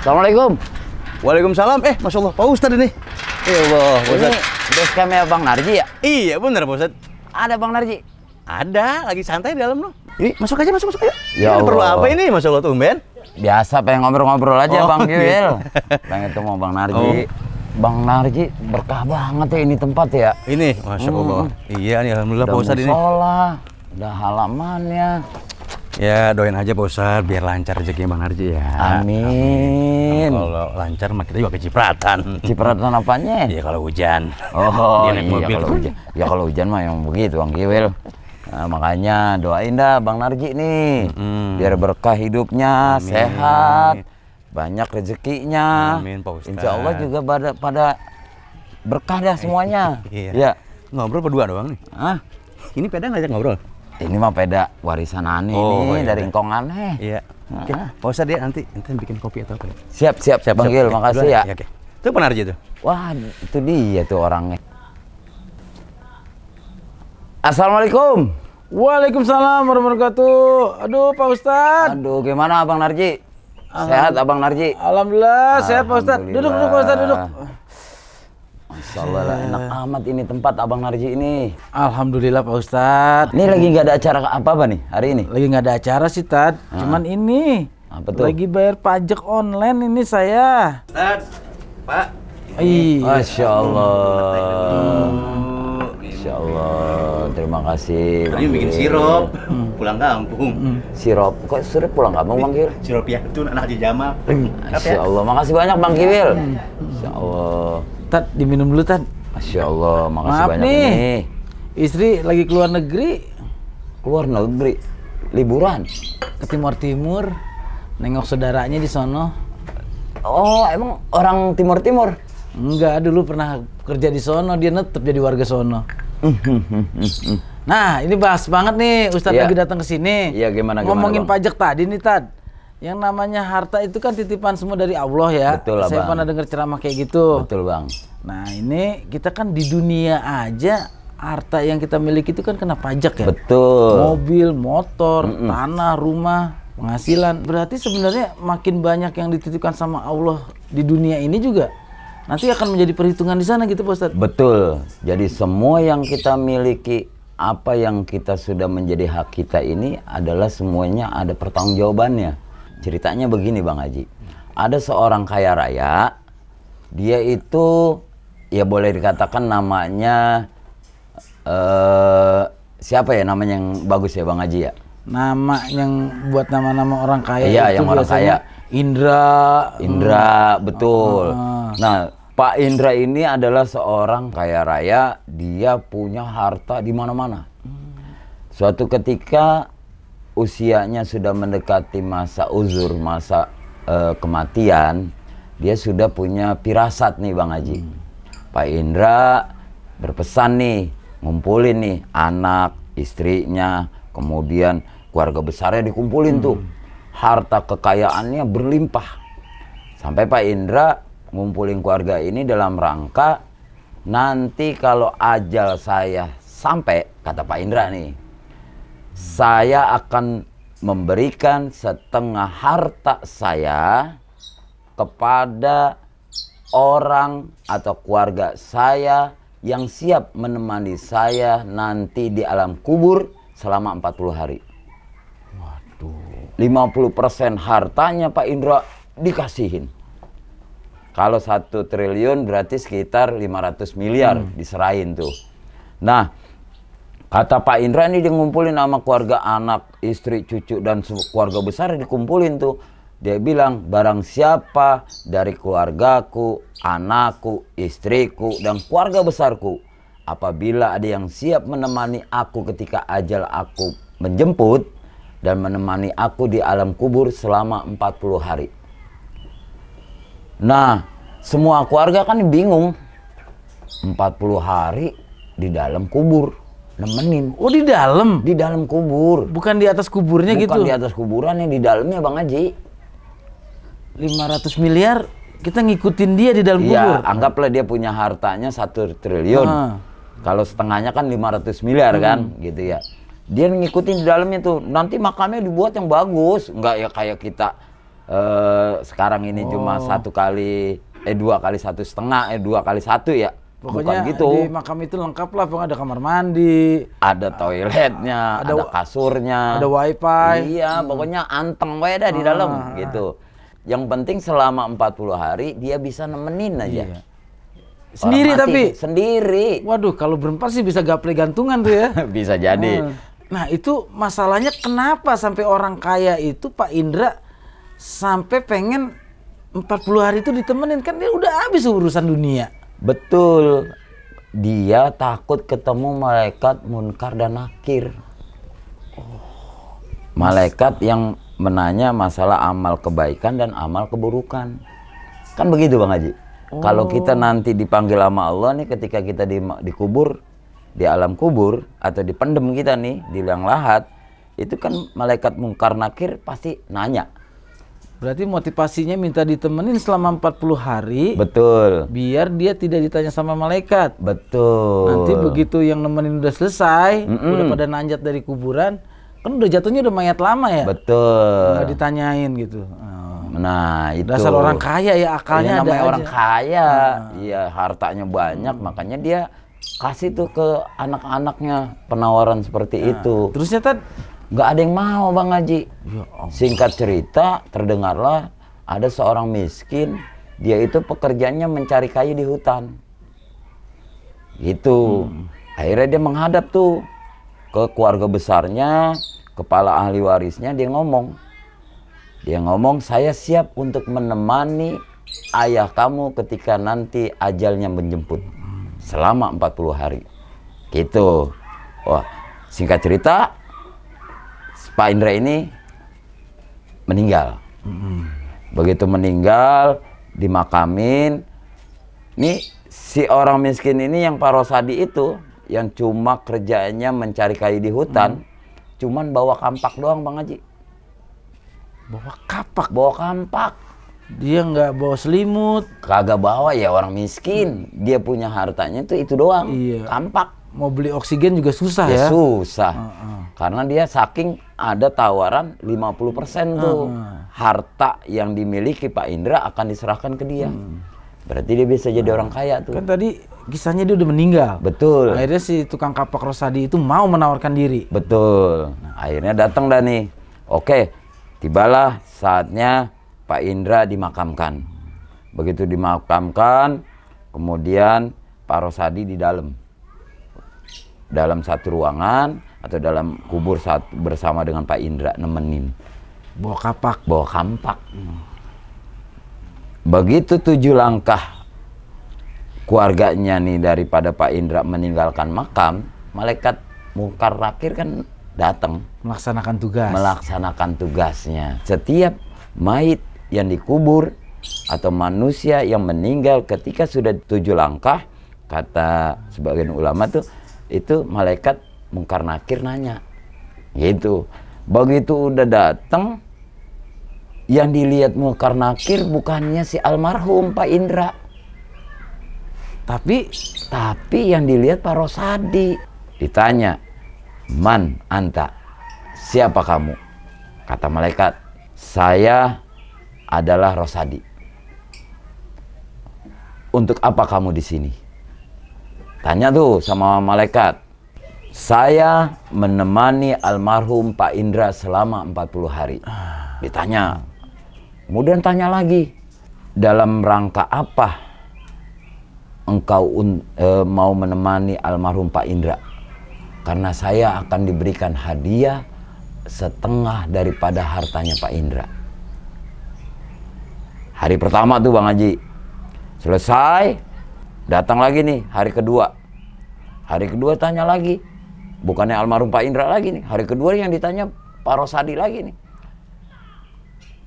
Assalamualaikum. Waalaikumsalam. Masya Allah, Pak Ustadz ini. Ya Allah, ini basecampnya Bang Narji ya? Iya bener Pak Ustadz. Ada Bang Narji? Ada, lagi santai di dalam loh. Ini masuk aja, masuk aja. Ya Allah. Perlu apa ini, Masya Allah tumben? Biasa pengen ngobrol-ngobrol aja Bang Kiwil. Gitu. Pengen ketemu Bang Narji. Bang Narji berkah banget ya ini tempat ya. Ini, Masya Allah. Iya nih, Alhamdulillah Pak Ustadz ini. Udah halamannya. Ya doain aja Pak Ustadz biar lancar rezekinya Bang Narji ya. Amin. Kalau lancar mah kita juga kecipratan. Cipratan apanya? Iya kalau hujan. Oh Dia naik iya mobil. kalau hujan. Ya kalau hujan mah yang begitu Bang Kiwil. Nah, makanya doain dah Bang Narji nih. Biar berkah hidupnya, Amin. sehat, banyak rezekinya. Amin Pak Ustadz. Insya Allah juga pada berkah dah semuanya. Iya. Ya. Ngobrol berdua doang nih. Ah, Ini peda ngajak ngobrol. ini mah peda warisan aneh Oh, nih iya. dari engkong aneh. Iya. Oke. Pak Ustadz dia nanti bikin kopi atau apa ya? Siap Bang Gil, Oke, makasih duluan. ya. Iya, oke. Itu Pak Narji tuh. Wah, itu dia tuh orangnya. Assalamualaikum. Waalaikumsalam warahmatullahi wabarakatuh. Aduh Pak Ustadz. Aduh, gimana Abang Narji? Sehat Abang Narji? Alhamdulillah sehat Pak Ustadz. Duduk Pak Ustadz, duduk. Masya Allah lah, enak amat ini tempat Abang Narji ini. Alhamdulillah Pak Ustadz. Ini lagi nggak ada acara apa-apa nih hari ini? Lagi nggak ada acara sih Tad. Cuman ini. Apa tuh? Lagi bayar pajak online ini saya. Ustadz, Pak. Iya. Masya Allah. Masya Allah, terima kasih. Tadi bikin sirup, pulang kampung. Sirup, kok sirup pulang kampung Bang Kiwil? Sirup ya, itu anak Haji Jamal. Masya Allah, makasih banyak Bang Kiwil. Masya Allah. Tad diminum dulu Tad. Masya Allah, makasih Maaf banyak nih. nih. Istri lagi keluar negeri Keluar negeri, liburan. ke Timur Timur, nengok saudaranya di sono. Oh, emang orang Timur-Timur? Enggak, dulu pernah kerja di sono, dia netep jadi warga sono. Nah, ini bahas banget nih, Ustadz Iya. lagi datang ke sini. Iya, gimana, Ngomongin Bang? pajak tadi nih, Tad. Yang namanya harta itu kan titipan semua dari Allah ya. Betul lah, Saya Bang. pernah dengar ceramah kayak gitu. Betul Bang. Nah, ini kita kan di dunia aja harta yang kita miliki itu kan kena pajak ya. Betul. Mobil, motor, tanah, rumah, penghasilan. Berarti sebenarnya makin banyak yang dititipkan sama Allah di dunia ini juga nanti akan menjadi perhitungan di sana gitu Pak Ustadz. Betul. Jadi semua yang kita miliki, apa yang kita sudah menjadi hak kita ini adalah semuanya ada pertanggungjawabannya. Ceritanya begini Bang Haji. Ada seorang kaya raya, dia itu ya boleh dikatakan namanya siapa ya namanya yang bagus ya Bang Haji ya? Nama yang buat nama-nama orang kaya Iya, itu yang orang biasanya Indra. Betul. Nah, Pak Indra ini adalah seorang kaya raya, dia punya harta di mana-mana. Suatu ketika usianya sudah mendekati masa uzur, masa kematian, dia sudah punya firasat nih Bang Haji. Pak Indra berpesan nih, ngumpulin nih anak, istrinya, kemudian keluarga besarnya dikumpulin tuh. Harta kekayaannya berlimpah. Sampai Pak Indra ngumpulin keluarga ini dalam rangka nanti kalau ajal saya sampai, kata Pak Indra nih, saya akan memberikan setengah harta saya kepada orang atau keluarga saya yang siap menemani saya nanti di alam kubur selama 40 hari. Waduh. 50% hartanya Pak Indra dikasihin. Kalau 1 triliun berarti sekitar 500 miliar diserahin tuh. Nah, kata Pak Indra ini dia ngumpulin sama keluarga, anak, istri, cucu, dan keluarga besar dikumpulin tuh. Dia bilang, barang siapa dari keluargaku, anakku, istriku, dan keluarga besarku, apabila ada yang siap menemani aku ketika ajal aku menjemput, dan menemani aku di alam kubur selama 40 hari. Nah, semua keluarga kan bingung. 40 hari di dalam kubur, nemenin. Oh, di dalam? Di dalam kubur. Bukan di atas kuburnya gitu? Bukan di atas kuburan, yang di dalamnya Bang Haji. 500 miliar kita ngikutin dia di dalam kubur? Iya, anggaplah dia punya hartanya 1 triliun. Kalau setengahnya kan 500 miliar kan, gitu ya. Dia ngikutin di dalamnya tuh. Nanti makamnya dibuat yang bagus. Enggak ya kayak kita sekarang ini cuma 2 kali 1,5, 2 kali 1 ya. Pokoknya bukan gitu. di makam itu lengkap lah, pokoknya ada kamar mandi, ada toiletnya, ada kasurnya, ada wifi. Iya, pokoknya anteng wae dah di dalam gitu. Yang penting selama 40 hari dia bisa nemenin aja. Iya. Sendiri tapi? Sendiri. Waduh, kalau berempat sih bisa gaple gantungan tuh ya. Bisa jadi. Nah, itu masalahnya kenapa sampai orang kaya itu Pak Indra sampai pengen 40 hari itu ditemenin, kan dia udah habis urusan dunia. Betul. Dia takut ketemu malaikat munkar dan nakir. Malaikat yang menanya masalah amal kebaikan dan amal keburukan. Kan begitu Bang Haji. Kalau kita nanti dipanggil sama Allah nih ketika kita dikubur, di alam kubur atau dipendem kita nih di liang lahat, itu kan malaikat munkar nakir pasti nanya. Berarti motivasinya minta ditemenin selama 40 hari. Betul. Biar dia tidak ditanya sama malaikat. Betul. Nanti begitu yang nemenin udah selesai, udah pada nanjat dari kuburan, kan udah jatuhnya udah mayat lama ya. Betul. Nggak ditanyain gitu. Nah, itu. Dasar orang kaya ya, akalnya ada namanya aja. orang kaya. Iya, hartanya banyak, makanya dia kasih tuh ke anak-anaknya penawaran seperti itu. Terusnya Tad? Nggak ada yang mau Bang Haji. Singkat cerita, terdengarlah ada seorang miskin, dia itu pekerjaannya mencari kayu di hutan. Gitu. Akhirnya dia menghadap tuh ke keluarga besarnya, kepala ahli warisnya, dia ngomong, saya siap untuk menemani ayah kamu ketika nanti ajalnya menjemput selama 40 hari. Gitu. Wah, singkat cerita, Pak Indra ini meninggal. Begitu meninggal, dimakamin. Nih si orang miskin ini yang Pak Rosadi itu, yang cuma kerjaannya mencari kayu di hutan, cuman bawa kampak doang Bang Haji. Bawa kapak? Bawa kampak. Dia nggak bawa selimut? Kagak bawa, ya orang miskin. Dia punya hartanya itu doang. Iya. Kampak. Mau beli oksigen juga susah ya? Susah. Karena dia saking ada tawaran 50% tuh. Harta yang dimiliki Pak Indra akan diserahkan ke dia. Berarti dia bisa jadi orang kaya tuh. Kan tadi kisahnya dia udah meninggal. Betul. Akhirnya si tukang kapak Rosadi itu mau menawarkan diri. Betul. Akhirnya datang dah nih. Oke, tibalah saatnya Pak Indra dimakamkan. Begitu dimakamkan, kemudian Pak Rosadi di dalam satu ruangan atau dalam kubur bersama dengan Pak Indra nemenin. Bawa kapak. Bawa kampak. Begitu 7 langkah keluarganya nih daripada Pak Indra meninggalkan makam, malaikat munkar nakir kan datang Melaksanakan tugas. Melaksanakan tugasnya. Setiap mayit yang dikubur atau manusia yang meninggal ketika sudah 7 langkah, kata sebagian ulama tuh, itu malaikat munkar nakir nanya. Gitu. Begitu udah datang, yang dilihat munkar nakir bukannya si almarhum Pak Indra. Tapi yang dilihat Pak Rosadi. Ditanya, "Man anta?" Siapa kamu? Kata malaikat, "Saya adalah Rosadi." "Untuk apa kamu di sini?" Tanya tuh sama malaikat. "Saya menemani almarhum Pak Indra selama 40 hari." Ditanya. Kemudian tanya lagi, "Dalam rangka apa engkau mau menemani almarhum Pak Indra?" "Karena saya akan diberikan hadiah setengah daripada hartanya Pak Indra." Hari pertama tuh Bang Haji. Selesai, datang lagi nih hari kedua. Hari kedua tanya lagi. Bukannya almarhum Pak Indra lagi nih. Hari kedua yang ditanya Pak Rosadi lagi nih.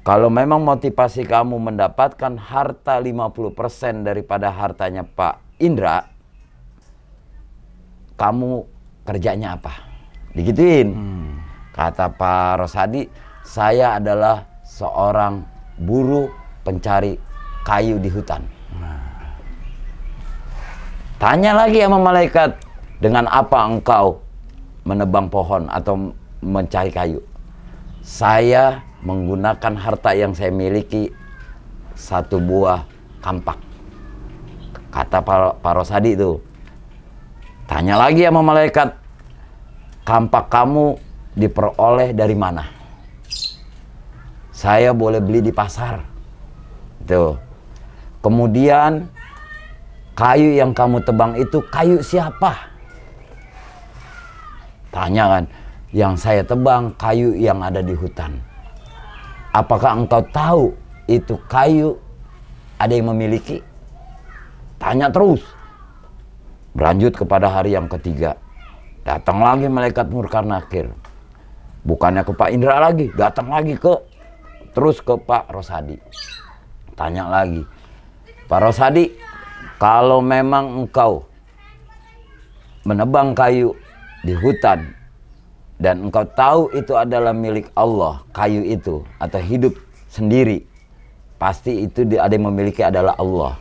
Kalau memang motivasi kamu mendapatkan harta 50% daripada hartanya Pak Indra, kamu kerjanya apa? Digituin. Kata Pak Rosadi, saya adalah seorang buruh pencari kayu di hutan. Tanya lagi sama malaikat, dengan apa engkau menebang pohon atau mencari kayu? Saya menggunakan harta yang saya miliki, satu buah kampak. Kata Pak Rosadi itu. Tanya lagi sama malaikat, kampak kamu diperoleh dari mana? Saya boleh beli di pasar. Tuh. Kemudian kayu yang kamu tebang itu kayu siapa? Tanya kan, yang saya tebang kayu yang ada di hutan. Apakah engkau tahu itu kayu ada yang memiliki? Tanya terus. Berlanjut kepada hari yang ketiga. Datang lagi malaikat Munkar Nakir. Bukannya ke Pak Indra lagi, datang lagi terus ke Pak Rosadi. Tanya lagi. Pak Rosadi, kalau memang engkau menebang kayu di hutan dan engkau tahu itu adalah milik Allah, kayu itu atau hidup sendiri, pasti itu ada yang memiliki adalah Allah.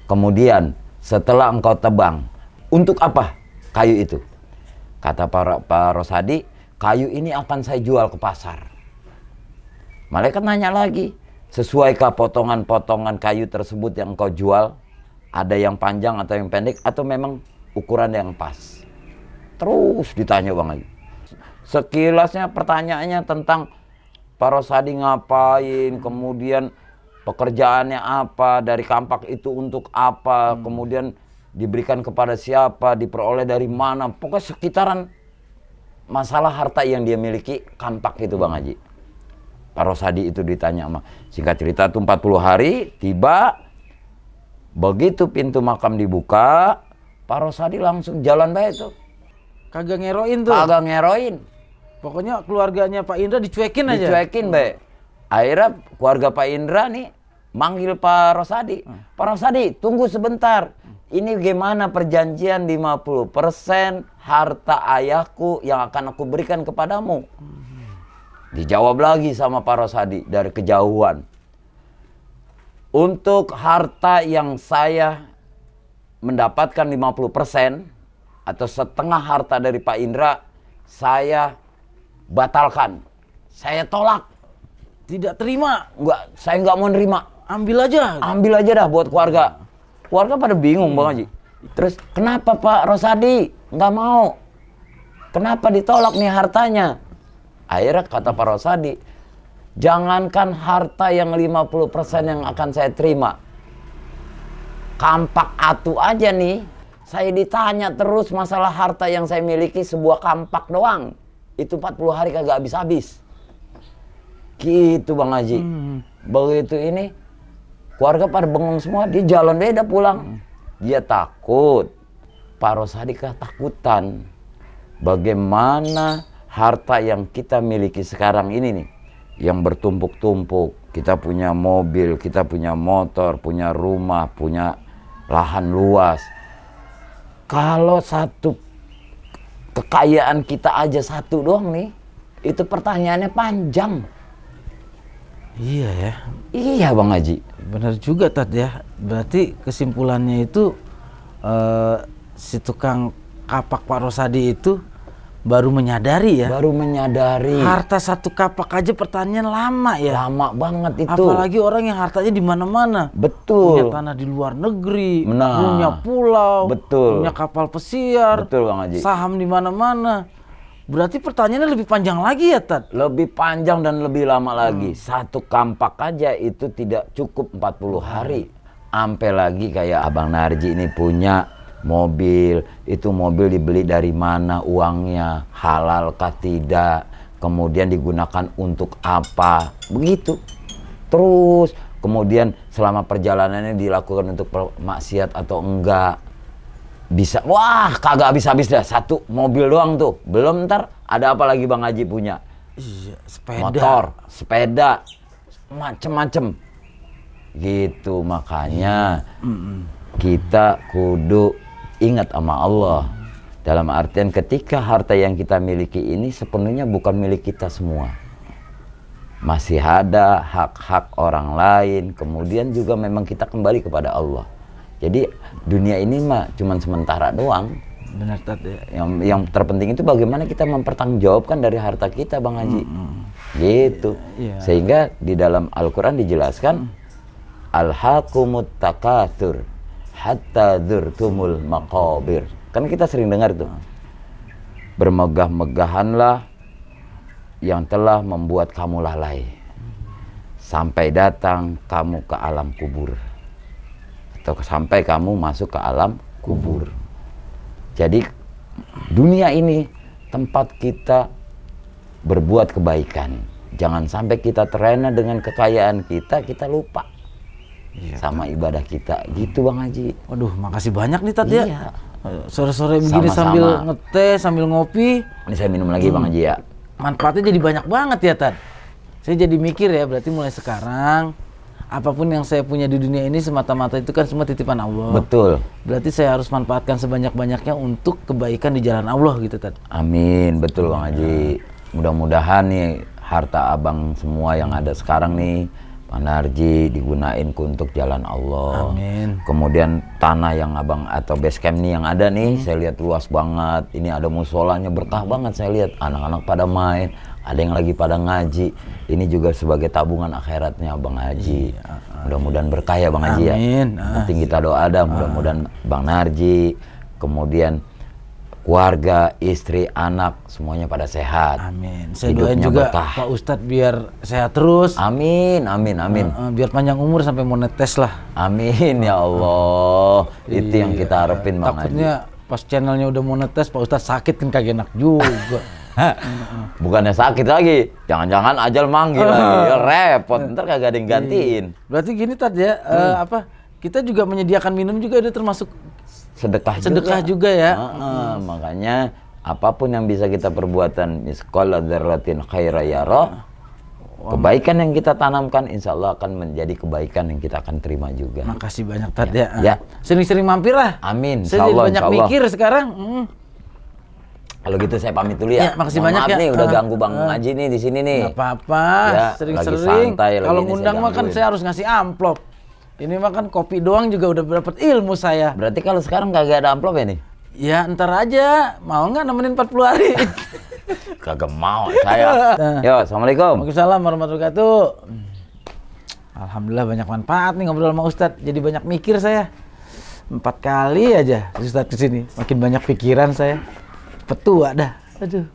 Kemudian setelah engkau tebang, untuk apa kayu itu? Kata Pak Rosadi, kayu ini akan saya jual ke pasar. Malaikat nanya lagi, sesuaikah potongan-potongan kayu tersebut yang engkau jual? Ada yang panjang atau yang pendek atau memang ukuran yang pas? Terus ditanya Bang Haji. Sekilasnya pertanyaannya tentang Pak Rosadi ngapain, kemudian pekerjaannya apa, dari kampak itu untuk apa, kemudian diberikan kepada siapa, diperoleh dari mana. Pokoknya sekitaran masalah harta yang dia miliki, kampak itu Bang Haji. Pak Rosadi itu ditanya sama, singkat cerita tuh 40 hari, tiba, begitu pintu makam dibuka, Pak Rosadi langsung jalan baik tuh. Kagak ngeroin tuh. Kagak ngeroin. Pokoknya keluarganya Pak Indra dicuekin aja. Dicuekin baik. Akhirnya keluarga Pak Indra nih manggil Pak Rosadi. Pak Rosadi, tunggu sebentar. Ini gimana perjanjian 50% harta ayahku yang akan aku berikan kepadamu? Dijawab lagi sama Pak Rosadi dari kejauhan. Untuk harta yang saya mendapatkan 50% atau setengah harta dari Pak Indra, saya batalkan. Saya tolak. Tidak terima. Enggak, saya nggak mau nerima. Ambil aja. Ambil aja dah buat keluarga. Keluarga pada bingung Bang Haji. Terus kenapa Pak Rosadi nggak mau? Kenapa ditolak nih hartanya? Akhirnya kata Pak Rosadi, jangankan harta yang 50% yang akan saya terima. Kampak atu aja nih. Saya ditanya terus masalah harta yang saya miliki, sebuah kampak doang. Itu 40 hari kagak habis-habis. Gitu Bang Haji. Begitu ini, keluarga pada bengong semua, dia jalan beda pulang. Dia takut. Pak Rosadi ketakutan. Bagaimana harta yang kita miliki sekarang ini nih, yang bertumpuk-tumpuk. Kita punya mobil, kita punya motor, punya rumah, punya lahan luas. Kalau satu kekayaan kita aja satu doang nih, itu pertanyaannya panjang. Iya ya. Iya Bang Haji. Benar juga Tad ya. Berarti kesimpulannya itu si tukang kapak Pak Rosadi itu baru menyadari ya. Baru menyadari. Harta satu kapak aja pertanyaan lama ya. Lama banget itu. Apalagi orang yang hartanya di mana-mana. Betul. Punya tanah di luar negeri, Nah. punya pulau, Betul. punya kapal pesiar, Betul Bang Haji. saham di mana-mana. Berarti pertanyaannya lebih panjang lagi ya Tad? Lebih panjang dan lebih lama lagi. Satu kampak aja itu tidak cukup 40 hari. Sampai lagi kayak Abang Narji ini punya mobil. Itu mobil dibeli dari mana uangnya, halalkah tidak, kemudian digunakan untuk apa, begitu. Terus kemudian selama perjalanannya dilakukan untuk maksiat atau enggak. Bisa, wah kagak habis-habis dah, satu mobil doang tuh. Belum ntar ada apa lagi Bang Haji punya? Iya, sepeda. Motor, sepeda, macem-macem. Gitu, makanya kita kudu ingat sama Allah. Dalam artian ketika harta yang kita miliki ini sepenuhnya bukan milik kita semua. Masih ada hak-hak orang lain, kemudian juga memang kita kembali kepada Allah. Jadi dunia ini mah cuman sementara doang. Benar Tat ya. Yang terpenting itu bagaimana kita mempertanggungjawabkan dari harta kita Bang Haji. Gitu. Iya. Sehingga di dalam Al-Qur'an dijelaskan alhaqumut takatsur hatta dzurtumul maqabir. Kan kita sering dengar tuh. Bermegah-megahanlah yang telah membuat kamu lalai sampai datang kamu ke alam kubur. Atau sampai kamu masuk ke alam kubur. Jadi dunia ini tempat kita berbuat kebaikan. Jangan sampai kita terlena dengan kekayaan kita lupa sama ibadah kita. Gitu Bang Haji. Waduh, makasih banyak nih Tat Iya. ya. Sore-sore begini Sama-sama. sambil ngeteh, sambil ngopi. Ini saya minum lagi Bang Haji ya. Manfaatnya jadi banyak banget ya Tat. Saya jadi mikir ya, berarti mulai sekarang apapun yang saya punya di dunia ini semata-mata itu kan semua titipan Allah. Betul. Berarti saya harus manfaatkan sebanyak-banyaknya untuk kebaikan di jalan Allah gitu Tat. Amin, betul Bang Haji. Mudah-mudahan nih harta abang semua yang ada sekarang nih, Pak Narji, digunain untuk jalan Allah. Amin. Kemudian tanah yang abang atau base camp nih yang ada nih, saya lihat luas banget. Ini ada musolanya, berkah banget saya lihat. Anak-anak pada main, ada yang lagi pada ngaji. Ini juga sebagai tabungan akhiratnya Bang Haji. Mudah-mudahan berkah ya Bang Haji ya. Amin. Penting kita doa dah, mudah-mudahan Bang Narji, kemudian keluarga, istri, anak semuanya pada sehat. Amin. Saya doain Hidupnya juga berkah. Pak Ustadz biar sehat terus. Amin, amin, amin. Biar panjang umur sampai mau netes lah. Amin ya Allah. Itu yang kita harapin Bang Haji. Takutnya pas channelnya udah mau netes Pak Ustadz sakit kan kagak enak juga. Bukannya sakit lagi, jangan-jangan ajal manggil lagi. Ya, repot, ntar kagak ada yang gantiin. Berarti gini Tat ya, kita juga menyediakan minum juga itu termasuk Sedekah juga ya. Makanya apapun yang bisa kita perbuatan misqala dzarratin khaira yara, kebaikan yang kita tanamkan insya Allah akan menjadi kebaikan yang kita akan terima juga. Makasih banyak Tat ya. Ya. Sering-sering mampir lah. Amin. Saya jadi banyak insya Allah. mikir sekarang. Kalau gitu saya pamit dulu ya. Ya, makasih Mohon banyak maaf ya. nih udah ganggu Bang Haji nih di sini nih. Nggak apa-apa, Ya, sering-sering. lagi santai, lagi Kalau ini ngundang saya mah kan gangguin. saya harus ngasih amplop. Ini mah kan kopi doang juga udah dapat ilmu saya. Berarti kalau sekarang kagak ada amplop ya nih? Ya ntar aja, mau nggak nemenin 40 hari? Kagak mau saya. Yo, Assalamualaikum. Waalaikumsalam warahmatullahi wabarakatuh. Alhamdulillah banyak manfaat nih ngobrol sama Ustadz. Jadi banyak mikir saya. 4 kali aja Ustadz kesini. Makin banyak pikiran saya. Petua dah. Aduh.